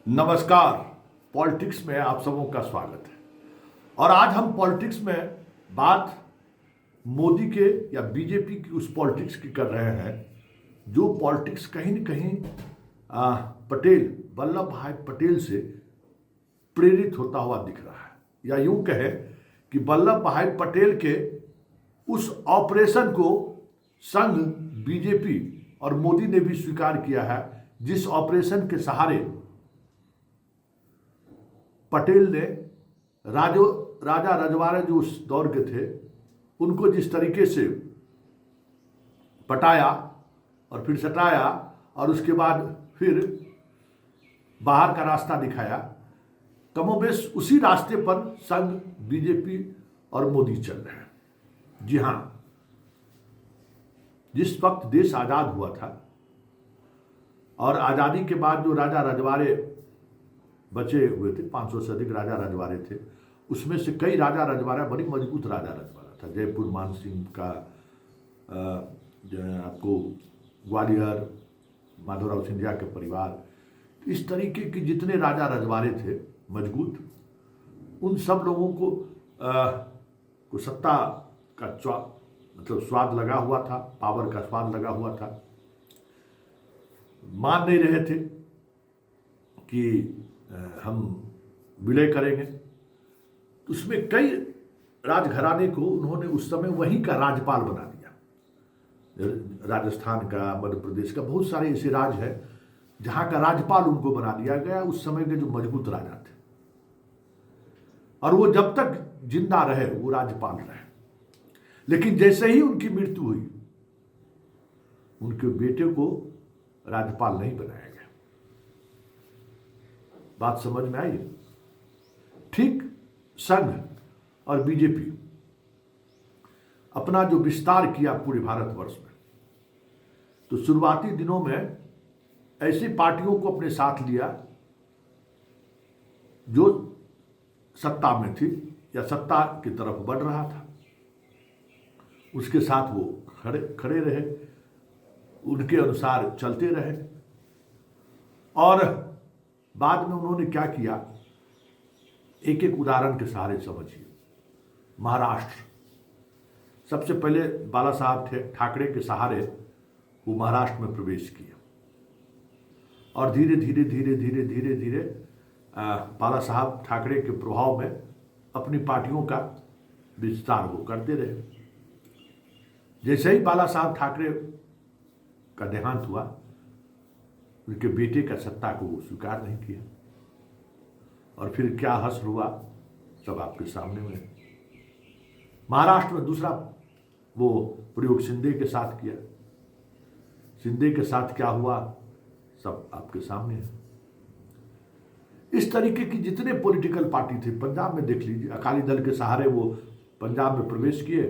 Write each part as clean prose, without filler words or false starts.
नमस्कार। पॉलिटिक्स में आप सबों का स्वागत है। और आज हम पॉलिटिक्स में बात मोदी के या बीजेपी की उस पॉलिटिक्स की कर रहे हैं जो पॉलिटिक्स कहीं न कहीं पटेल, वल्लभ भाई पटेल से प्रेरित होता हुआ दिख रहा है। या यूं कहे कि वल्लभ भाई पटेल के उस ऑपरेशन को संघ, बीजेपी और मोदी ने भी स्वीकार किया है, जिस ऑपरेशन के सहारे पटेल ने राजा रजवाड़े जो उस दौर के थे उनको जिस तरीके से पटाया और फिर सटाया और उसके बाद फिर बाहर का रास्ता दिखाया, कमोबेश उसी रास्ते पर संघ, बीजेपी और मोदी चल रहे हैं। जी हां, जिस वक्त देश आजाद हुआ था और आजादी के बाद जो राजा रजवाड़े बचे हुए थे, 500 से अधिक राजा रजवाड़े थे, उसमें से कई राजा रजवाड़ा बड़ी मजबूत राजा रजवाड़ा था। जयपुर मान सिंह का, जो है आपको ग्वालियर, माधवराव सिंधिया के परिवार, इस तरीके के जितने राजा रजवाड़े थे मजबूत, उन सब लोगों को सत्ता का स्वाद लगा हुआ था, पावर का स्वाद लगा हुआ था। मान नहीं रहे थे कि हम विलय करेंगे। उसमें कई राजघराने को उन्होंने उस समय वहीं का राज्यपाल बना दिया। राजस्थान का, मध्य प्रदेश का, बहुत सारे ऐसे राज्य हैं जहां का राज्यपाल उनको बना दिया गया, उस समय के जो मजबूत राजा थे। और वो जब तक जिंदा रहे वो राज्यपाल रहे। लेकिन जैसे ही उनकी मृत्यु हुई, उनके बेटे को राज्यपाल नहीं बनाया गया। बात समझ में आई? ठीक संघ और बीजेपी अपना जो विस्तार किया पूरे भारतवर्ष में, तो शुरुआती दिनों में ऐसी पार्टियों को अपने साथ लिया जो सत्ता में थी या सत्ता की तरफ बढ़ रहा था, उसके साथ वो खड़े रहे, उनके अनुसार चलते रहे। और बाद में उन्होंने क्या किया, एक एक उदाहरण के सहारे समझिए। महाराष्ट्र, सबसे पहले बाला साहब ठाकरे के सहारे वो महाराष्ट्र में प्रवेश किया और धीरे धीरे धीरे धीरे धीरे धीरे बाला साहब ठाकरे के प्रभाव में अपनी पार्टियों का विस्तार वो करते रहे। जैसे ही बाला साहब ठाकरे का देहांत हुआ, उनके बेटे का सत्ता को वो स्वीकार नहीं किया और फिर क्या हश्र हुआ सब आपके सामने में। महाराष्ट्र में दूसरा वो प्रयोग शिंदे के साथ किया। शिंदे के साथ क्या हुआ सब आपके सामने है। इस तरीके की जितने पॉलिटिकल पार्टी थे, पंजाब में देख लीजिए, अकाली दल के सहारे वो पंजाब में प्रवेश किए,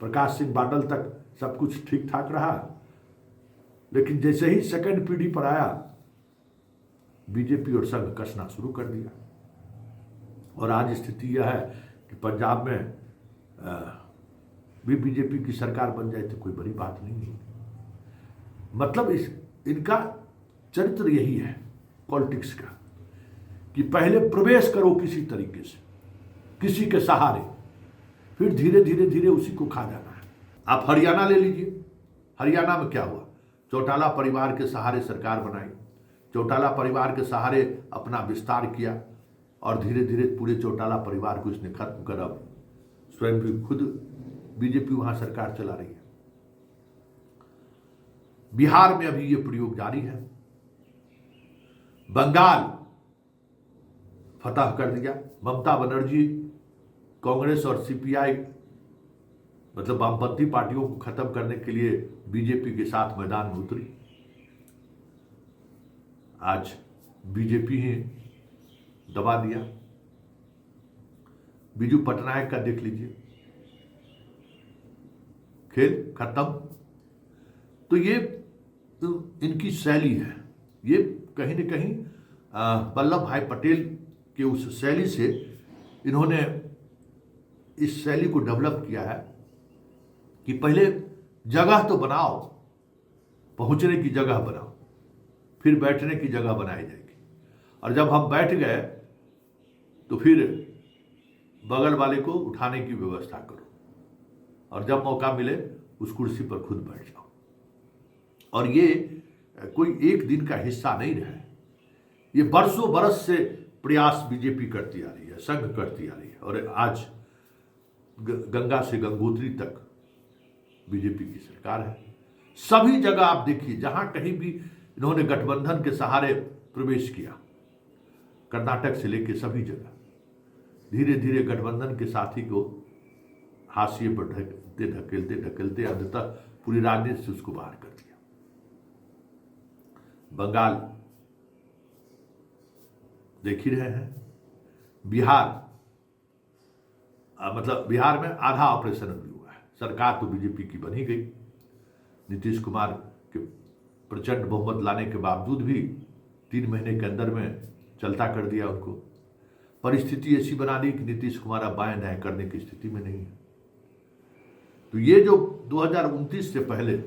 प्रकाश सिंह बादल तक सब कुछ ठीक ठाक रहा। लेकिन जैसे ही सेकंड पीढ़ी पर आया, बीजेपी और संघ कसना शुरू कर दिया। और आज स्थिति यह है कि पंजाब में भी बीजेपी की सरकार बन जाए तो कोई बड़ी बात नहीं है। मतलब इनका चरित्र यही है पॉलिटिक्स का, कि पहले प्रवेश करो किसी तरीके से, किसी के सहारे, फिर धीरे धीरे धीरे उसी को खा जाना है। आप हरियाणा ले लीजिए। हरियाणा में क्या हुआ, चौटाला परिवार के सहारे सरकार बनाई, चौटाला परिवार के सहारे अपना विस्तार किया और धीरे धीरे पूरे चौटाला परिवार को इसने खत्म कर अब स्वयं भी खुद बीजेपी वहां सरकार चला रही है। बिहार में अभी ये प्रयोग जारी है। बंगाल फतह कर दिया। ममता बनर्जी कांग्रेस और सीपीआई, मतलब वामपंथी पार्टियों को खत्म करने के लिए बीजेपी के साथ मैदान में उतरी। आज बीजेपी ही दबा दिया। बीजू पटनायक का देख लीजिए, खेल खत्म। तो ये इनकी शैली है। ये कहीं न कहीं वल्लभ भाई पटेल के उस शैली से इन्होंने इस शैली को डेवलप किया है कि पहले जगह तो बनाओ, पहुंचने की जगह बनाओ, फिर बैठने की जगह बनाई जाएगी। और जब हम बैठ गए तो फिर बगल वाले को उठाने की व्यवस्था करो, और जब मौका मिले उस कुर्सी पर खुद बैठ जाओ। और ये कोई एक दिन का हिस्सा नहीं रहा है, ये बरसों बरस से प्रयास बीजेपी करती आ रही है, संघ करती आ रही है, और आज गंगा से गंगोत्री तक बीजेपी की सरकार है। सभी जगह आप देखिए, जहां कहीं भी इन्होंने गठबंधन के सहारे प्रवेश किया, कर्नाटक से लेकर सभी जगह धीरे धीरे गठबंधन के साथी को हाशिए पर ढकेलते ढकेलते अंततः पूरी राजनीति से उसको बाहर कर दिया। बंगाल देख ही रहे हैं, बिहार मतलब बिहार में आधा ऑपरेशन अभी हुआ है। सरकार तो बीजेपी की बन ही गई, नीतीश कुमार के प्रचंड बहुमत लाने के बावजूद भी 3 महीने के अंदर में चलता कर दिया उनको। परिस्थिति ऐसी बना दी कि नीतीश कुमार अब बाएं दाएं करने की स्थिति में नहीं है। तो ये जो 2029 से पहले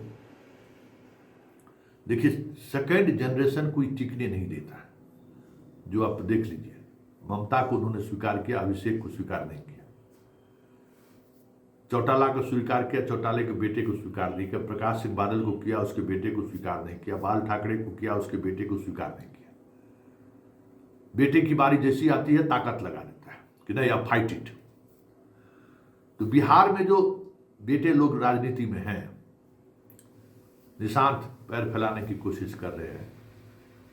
देखिए, सेकेंड जनरेशन कोई टिकने नहीं देता है। जो आप देख लीजिए, ममता को उन्होंने स्वीकार किया, अभिषेक को स्वीकार नहीं किया। चौटाला को स्वीकार किया, चौटाले के बेटे को स्वीकार नहीं किया। प्रकाश सिंह बादल को किया, उसके बेटे को स्वीकार नहीं किया। बाल ठाकरे को किया, उसके बेटे को स्वीकार नहीं किया। बेटे की बारी जैसी आती है ताकत लगा देता है कि नहीं, अब फाइट इट। तो बिहार में जो बेटे लोग राजनीति में हैं, निशांत पैर फैलाने की कोशिश कर रहे हैं।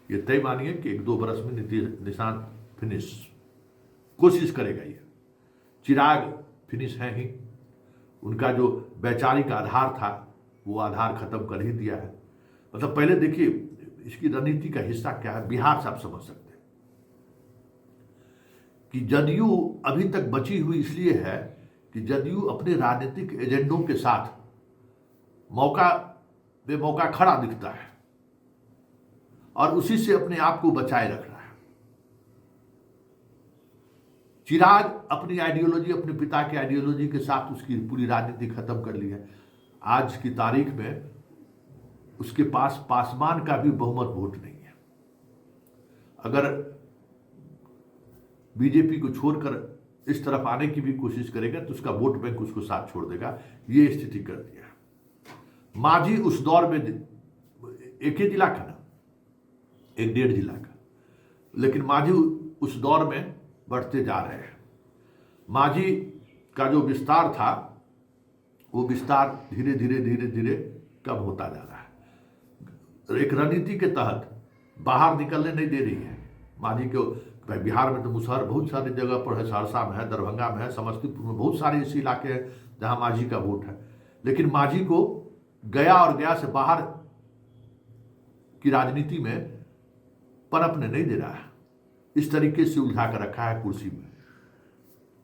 ये तय मानिए कि 1-2 बरस में निशांत फिनिश कोशिश करेगा। ये चिराग फिनिश है ही, उनका जो वैचारिक आधार था वो आधार खत्म कर ही दिया है। मतलब पहले देखिए, इसकी रणनीति का हिस्सा क्या है बिहार से आप समझ सकते हैं कि जदयू अभी तक बची हुई इसलिए है कि जदयू अपने राजनीतिक एजेंडों के साथ मौका बेमौका खड़ा दिखता है और उसी से अपने आप को बचाए रख रहा है। चिराग अपनी आइडियोलॉजी, अपने पिता की आइडियोलॉजी के साथ उसकी पूरी राजनीति खत्म कर ली है। आज की तारीख में उसके पास पासवान का भी बहुमत वोट नहीं है। अगर बीजेपी को छोड़कर इस तरफ आने की भी कोशिश करेगा तो उसका वोट बैंक उसको साथ छोड़ देगा। ये स्थिति कर दिया है। मांझी उस दौर में 1 जिला का ना, 1-1.5 जिला का, लेकिन मांझी उस दौर में बढ़ते जा रहे हैं। मांझी का जो विस्तार था वो विस्तार धीरे धीरे धीरे धीरे कम होता जा रहा है। एक रणनीति के तहत बाहर निकलने नहीं दे रही है मांझी को। बिहार में तो मुसहर बहुत सारी जगह पर है, सहरसा में है, दरभंगा में है, समस्तीपुर में बहुत सारे ऐसे इलाके हैं जहां मांझी का वोट है। लेकिन मांझी को गया और गया से बाहर की राजनीति में पनपने नहीं दे रहा है। इस तरीके से उलझा कर रखा है कुर्सी में।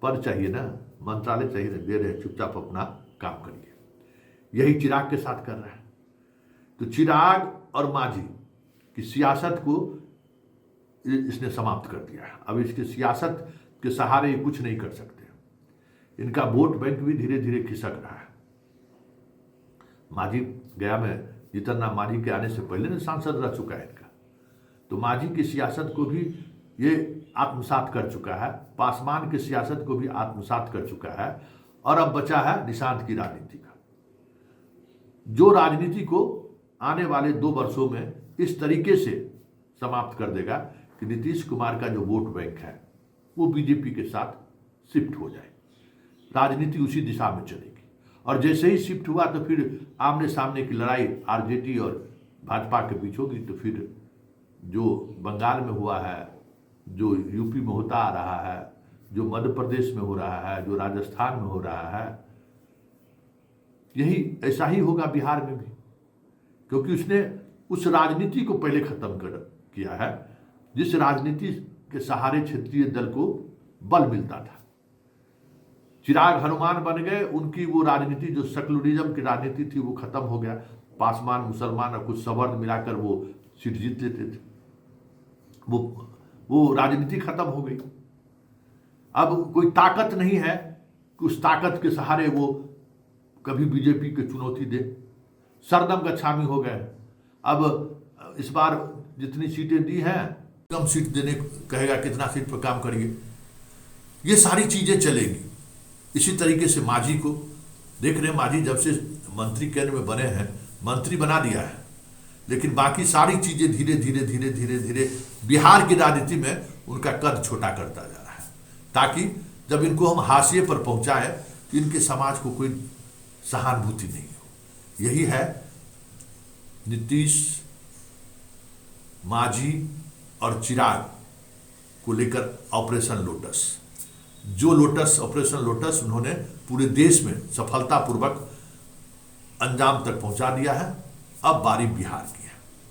पद चाहिए ना, मंत्रालय चाहिए ना, दे रहे, चुपचाप अपना काम करिए। यही चिराग के साथ कर रहा है। तो चिराग और मांझी की सियासत को इसने समाप्त कर दिया है। अब इसके सियासत के सहारे ये कुछ नहीं कर सकते। इनका वोट बैंक भी धीरे धीरे खिसक रहा है। मांझी गया में जीतन राम मांझी के आने से पहले ने सांसद रह चुका है इनका। तो मांझी की सियासत को भी ये आत्मसात कर चुका है, पासवान की सियासत को भी आत्मसात कर चुका है। और अब बचा है निशांत की राजनीति का, जो राजनीति को आने वाले 2 वर्षों में इस तरीके से समाप्त कर देगा कि नीतीश कुमार का जो वोट बैंक है वो बीजेपी के साथ शिफ्ट हो जाए। राजनीति उसी दिशा में चलेगी। और जैसे ही शिफ्ट हुआ तो फिर आमने सामने की लड़ाई आरजेडी और भाजपा के बीच होगी। तो फिर जो बंगाल में हुआ है, जो यूपी में होता आ रहा है, जो मध्य प्रदेश में हो रहा है, जो राजस्थान में हो रहा है, यही ऐसा ही होगा बिहार में भी। क्योंकि उसने उस राजनीति को पहले खत्म किया है जिस राजनीति के सहारे क्षेत्रीय दल को बल मिलता था। चिराग हनुमान बन गए, उनकी वो राजनीति जो सेकुलरिज्म की राजनीति थी वो खत्म हो गया। पासवान, मुसलमान और कुछ सवर्ण मिलाकर वो सीट जीत लेते थे। वो राजनीति खत्म हो गई। अब कोई ताकत नहीं है कि उस ताकत के सहारे वो कभी बीजेपी को चुनौती दे। सरदम गच्छामी हो गए। अब इस बार जितनी सीटें दी हैं कम सीट देने कहेगा, कितना सीट पर काम करिए, ये सारी चीजें चलेंगी। इसी तरीके से मांझी को देख रहे हैं, मांझी जब से मंत्री केंद्र में बने हैं, मंत्री बना दिया है, लेकिन बाकी सारी चीजें धीरे धीरे धीरे धीरे धीरे बिहार की राजनीति में उनका कद छोटा करता जा रहा है, ताकि जब इनको हम हाशिए पर पहुंचाए तो इनके समाज को कोई सहानुभूति नहीं हो। यही है नीतीश, मांझी और चिराग को लेकर ऑपरेशन लोटस। जो लोटस, ऑपरेशन लोटस उन्होंने पूरे देश में सफलतापूर्वक अंजाम तक पहुंचा दिया है। अब बारी बिहार की।